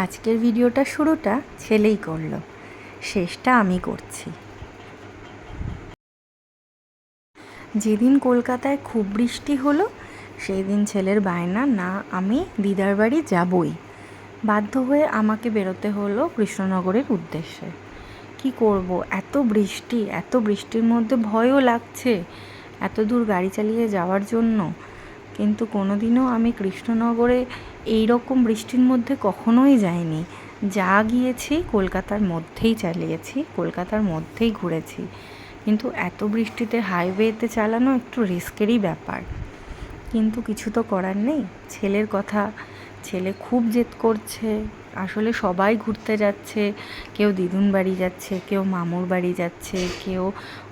আজকের ভিডিওটা শুরুটা ছেলেই করলো, শেষটা আমি করছি। যেদিন কলকাতায় খুব বৃষ্টি হলো সেই দিন ছেলের বায়না, না আমি দিদার বাড়ি যাবই। বাধ্য হয়ে আমাকে বেরোতে হলো কৃষ্ণনগরের উদ্দেশ্যে। কি করব, এত বৃষ্টির মধ্যে ভয়ও লাগছে এত দূর গাড়ি চালিয়ে যাওয়ার জন্য। কিন্তু কোনোদিনও আমি কৃষ্ণনগরে এই রকম বৃষ্টির মধ্যে কখনোই যাইনি। যা গিয়েছি কলকাতার মধ্যেই চালিয়েছি, কলকাতার মধ্যেই ঘুরেছি। কিন্তু এত বৃষ্টিতে হাইওয়েতে চালানো একটু রিস্কেরই ব্যাপার। কিন্তু কিছু তো করার নেই, ছেলের কথা। ছেলে খুব জেদ করছে। আসলে সবাই ঘুরতে যাচ্ছে, কেউ দিদুন বাড়ি যাচ্ছে, কেউ মামুর বাড়ি যাচ্ছে, কেউ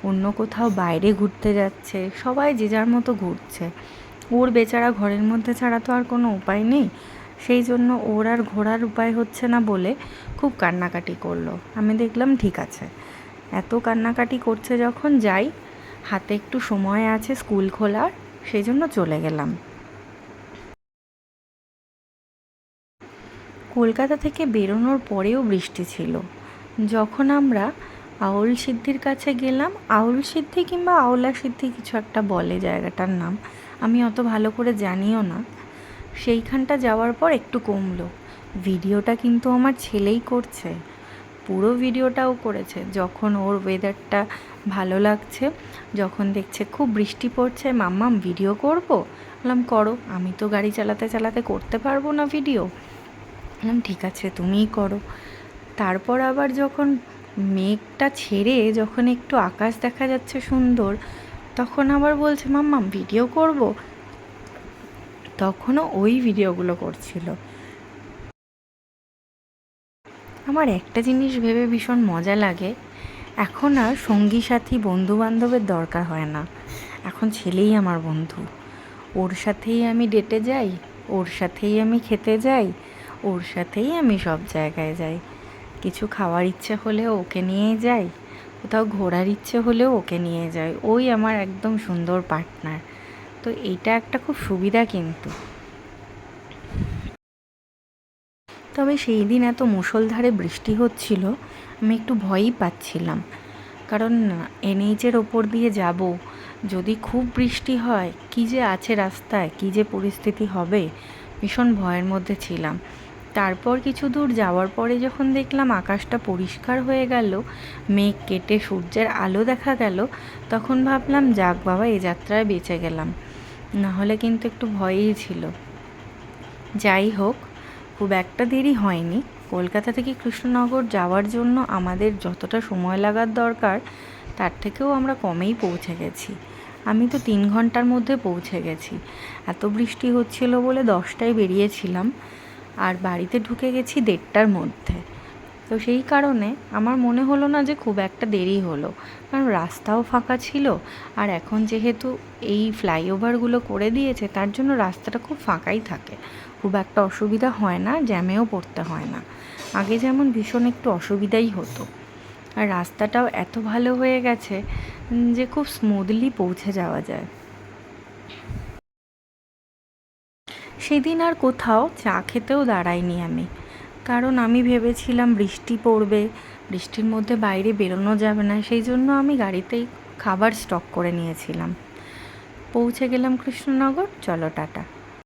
অন্য কোথাও বাইরে ঘুরতে যাচ্ছে, সবাই যে যার মতো ঘুরছে। ওর বেচারা ঘরের মধ্যে ছাড়া তো আর কোনো উপায় নেই। সেই জন্য ওর আর ঘোরার উপায় হচ্ছে না বলে খুব কান্নাকাটি করলো। আমি দেখলাম ঠিক আছে, এত কান্নাকাটি করছে যখন, যাই, হাতে একটু সময় আছে স্কুল খোলার, সেই জন্য চলে গেলাম। কলকাতা থেকে বেরোনোর পরেও বৃষ্টি ছিল। যখন আমরা আউল সিদ্ধির কাছে গেলাম, আউল সিদ্ধি কিংবা আওলা সিদ্ধি কিছু একটা বলে জায়গাটার নাম, আমি অত ভালো করে জানিও না। সেইখানটা যাওয়ার পর একটু কমলো। ভিডিওটা কিন্তু আমার ছেলেই করছে, পুরো ভিডিওটাও করেছে। যখন ওর ওয়েদারটা ভালো লাগছে, যখন দেখছে খুব বৃষ্টি পড়ছে, মাম্মাম ভিডিও করবো, বললাম করো, আমি তো গাড়ি চালাতে চালাতে করতে পারবো না ভিডিও। বললাম ঠিক আছে তুমিই করো। তারপর আবার যখন মেঘটা ছেড়ে যখন একটু আকাশ দেখা যাচ্ছে সুন্দর, তখন আবার বলছে মাম্মাম ভিডিও করব। তখনও ওই ভিডিওগুলো করছিল। আমার একটা জিনিস ভেবে ভীষণ মজা লাগে, এখন আর সঙ্গী সাথী বন্ধু বান্ধবের দরকার হয় না। এখন ছেলেই আমার বন্ধু। ওর সাথেই আমি ডেটে যাই, ওর সাথেই আমি খেতে যাই, ওর সাথেই আমি সব জায়গায় যাই। কিছু খাওয়ার ইচ্ছে হলেও ওকে নিয়ে যাই, কোথাও ঘোরার ইচ্ছে হলেও ওকে নিয়ে যাই। ওই আমার একদম সুন্দর পার্টনার। তো এইটা একটা খুব সুবিধা। কিন্তু তবে সেই দিন এত মুষলধারে বৃষ্টি হচ্ছিল, আমি একটু ভয়ই পাচ্ছিলাম। কারণ এনএইচের ওপর দিয়ে যাব, যদি খুব বৃষ্টি হয়, কী যে আছে রাস্তায়, কী যে পরিস্থিতি হবে, ভীষণ ভয়ের মধ্যে ছিলাম। তারপর কিছু দূর যাওয়ার পরে যখন দেখলাম আকাশটা পরিষ্কার হয়ে গেল, মেঘ কেটে সূর্যের আলো দেখা গেল, তখন ভাবলাম যাক বাবা, এ যাত্রায় বেঁচে গেলাম। নাহলে কিন্তু একটু ভয়ই ছিল। যাই হোক, খুব একটা দেরি হয়নি। কলকাতা থেকে কৃষ্ণনগর যাওয়ার জন্য আমাদের যতটা সময় লাগার দরকার, তার থেকেও আমরা কমেই পৌঁছে গেছি। আমি তো 3 ঘন্টার মধ্যে পৌঁছে গেছি। এত বৃষ্টি হচ্ছিল বলে 10টায় বেরিয়েছিলাম, আর বাড়িতে ঢুকে গেছি 1:30টার মধ্যে। তো সেই কারণে আমার মনে হলো না যে খুব একটা দেরি হলো, কারণ রাস্তাও ফাঁকা ছিল। আর এখন যেহেতু এই ফ্লাইওভারগুলো করে দিয়েছে, তার জন্য রাস্তাটা খুব ফাঁকাই থাকে, খুব একটা অসুবিধা হয় না, জ্যামেও পড়তে হয় না। আগে যেমন ভীষণ একটু অসুবিধাই হতো। আর রাস্তাটাও এত ভালো হয়ে গেছে যে খুব স্মুথলি পৌঁছে যাওয়া যায়। সেদিন আর কোথাও চা খেতেও দাঁড়াইনি আমি, কারণ আমি ভেবেছিলাম বৃষ্টি পড়বে, বৃষ্টির মধ্যে বাইরে বেরোনো যাবে না, সেই জন্য আমি গাড়িতেই খাবার স্টক করে নিয়েছিলাম। পৌঁছে গেলাম কৃষ্ণনগর। চলো টাটা।